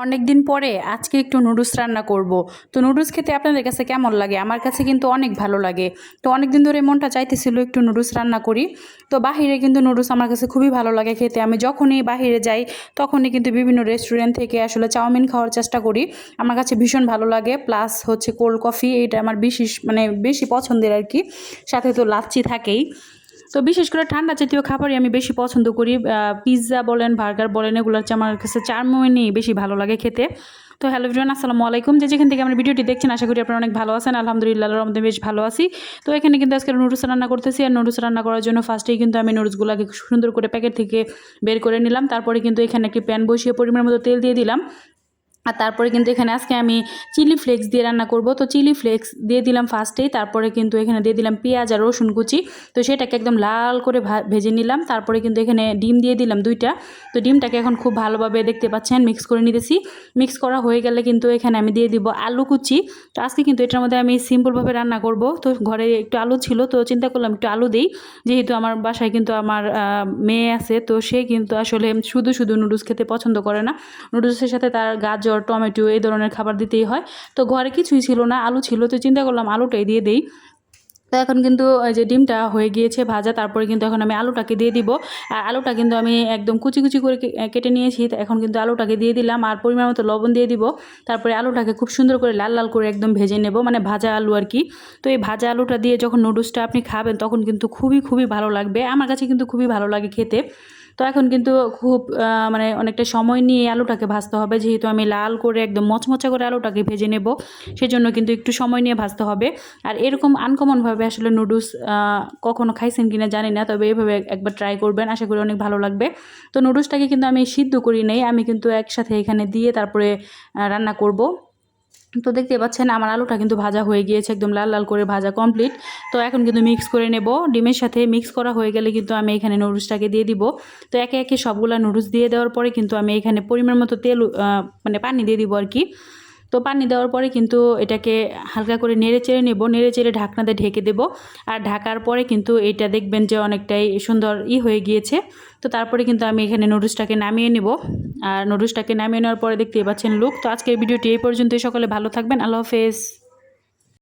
অনেক দিন পরে আজকে একটু নুডলস রান্না করব। তো নুডলস খেতে আপনাদের কাছে কেমন লাগে? আমার কাছে কিন্তু অনেক ভালো লাগে। তো অনেক দিন ধরে মনটা চাইতেছিল একটু নুডলস রান্না করি। তো বাহিরে কিন্তু নুডলস আমার কাছে খুবই ভালো লাগে খেতে। আমি যখনই বাহিরে যাই তখনই কিন্তু বিভিন্ন রেস্টুরেন্ট থেকে আসলে চাউমিন খাওয়ার চেষ্টা করি। আমার কাছে ভীষণ ভালো লাগে। প্লাস হচ্ছে কোল্ড কফি, এটা আমার বিশেষ বেশি পছন্দের আর কি। সাথে তো লাচ্ছি থাকেই। তো বিশেষ করে ঠান্ডা জাতীয় খাবারই আমি বেশি পছন্দ করি। পিৎজা বলেন, বার্গার বলেন, এগুলো হচ্ছে আমার কাছে চাউমিনই বেশি ভালো লাগে খেতে। তো হ্যালো এভরিওয়ান, আসসালামু আলাইকুম। যেখান থেকে আমার ভিডিওটি দেখছেন আশা করি আপনারা অনেক ভালো আছেন। আলহামদুলিল্লাহ, আল্লাহর রহমতে বেশ ভালো আছি। তো এখানে কিন্তু আজকে নুডলস রান্না করতেছি। আর নুডলস রান্না করার জন্য ফার্স্টেই কিন্তু আমি নুডলসগুলোকে সুন্দর করে প্যাকেট থেকে বের করে নিলাম। তারপরে কিন্তু এখানে একটি প্যান বসিয়ে পরিমাণ মতো তেল দিয়ে দিলাম। আর তারপরে কিন্তু এখানে আজকে আমি চিলি ফ্লেক্স দিয়ে রান্না করব। তো চিলি ফ্লেক্স দিয়ে দিলাম ফার্স্টেই। তারপরে কিন্তু এখানে দিয়ে দিলাম পেঁয়াজ আর রসুন কুচি। তো সেটাকে একদম লাল করে ভেজে নিলাম। তারপরে কিন্তু এখানে ডিম দিয়ে দিলাম 2টা। তো ডিমটাকে এখন খুব ভালোভাবে দেখতে পাচ্ছেন মিক্স করে নিতেছি। মিক্স করা হয়ে গেলে কিন্তু এখানে আমি দিয়ে দিব আলু কুচি। তো আজকে কিন্তু এটার মধ্যে আমি সিম্পলভাবে রান্না করব। তো ঘরে একটু আলু ছিল, তো চিন্তা করলাম একটু আলু দিই। যেহেতু আমার বাসায় কিন্তু আমার মেয়ে আছে, তো সে কিন্তু আসলে শুধু শুধু নুডলস খেতে পছন্দ করে না। নুডলসের সাথে তার গাজর, টমেটো এই ধরনের খাবার দিতেই হয়। তো ঘরে কিছুই ছিল না, আলু ছিল, তো চিন্তা করলাম আলুটাই দিয়ে দেই। তো এখন কিন্তু এই যে ডিমটা হয়ে গিয়েছে ভাজা, তারপরে কিন্তু এখন আমি আলুটাকে দিয়ে দিব। আর আলুটা কিন্তু আমি একদম কুচি কুচি করে কেটে নিয়েছি। তো এখন কিন্তু আলুটাকে দিয়ে দিলাম আর পরিমাণ মতো লবণ দিয়ে দিব। তারপরে আলুটাকে খুব সুন্দর করে লাল লাল করে একদম ভেজে নেব, মানে ভাজা আলু আর কি। তো এই ভাজা আলুটা দিয়ে যখন নুডলসটা আপনি খাবেন তখন কিন্তু খুবই খুবই ভালো লাগবে। আমার কাছে কিন্তু খুবই ভালো লাগে খেতে। তো এখন কিন্তু খুব অনেকটা সময় নিয়ে আলুটাকে ভাজতে হবে, যেহেতু আমি লাল করে একদম মচমচা করে আলুটাকে ভেজে নেব। সেজন্য কিন্তু একটু সময় নিয়ে ভাজতে হবে। আর এরকম আনকমনভাবে আসলে নুডলস কখনো খাইছেন কিনা জানি না, তবে এইভাবে একবার ট্রাই করবেন, আশা করি অনেক ভালো লাগবে। তো নুডলসটাকে কিন্তু আমি সিদ্ধ করি নেই, আমি কিন্তু একসাথে এখানে দিয়ে তারপরে রান্না করব। তো দেখতে পাচ্ছেন আমার আলুটা কিন্তু ভাজা হয়ে গিয়েছে, একদম লাল লাল করে ভাজা কমপ্লিট। তো এখন কিন্তু মিক্স করে নেব। ডিমের সাথে মিক্স করা হয়ে গেলে কিন্তু আমি এখানে নুডলসটাকে দিয়ে দিব। তো একে একে সবগুলা নুডলস দিয়ে দেওয়ার পরে কিন্তু আমি এখানে পরিমাণ মতো তেল পানি দিয়ে দিব আর কি। তো পানি দেওয়ার পরে কিন্তু এটাকে হালকা করে নেড়ে চেড়ে নেব, নেড়ে চেড়ে ঢাকনা দিয়ে ঢেকে দেব। আর ঢাকার পরে কিন্তু এটা দেখবেন যে অনেকটাই সুন্দর হয়ে গিয়েছে। তো তারপরে কিন্তু আমি এখানে নুডলসটাকে নামিয়ে নেব। আর নুডলসটাকে নামিয়ে নেওয়ার পরে দেখতেই পাচ্ছেন লুক। তো আজকের ভিডিওটি এই পর্যন্তই। সকলে ভালো থাকবেন। আল্লাহ হাফেজ।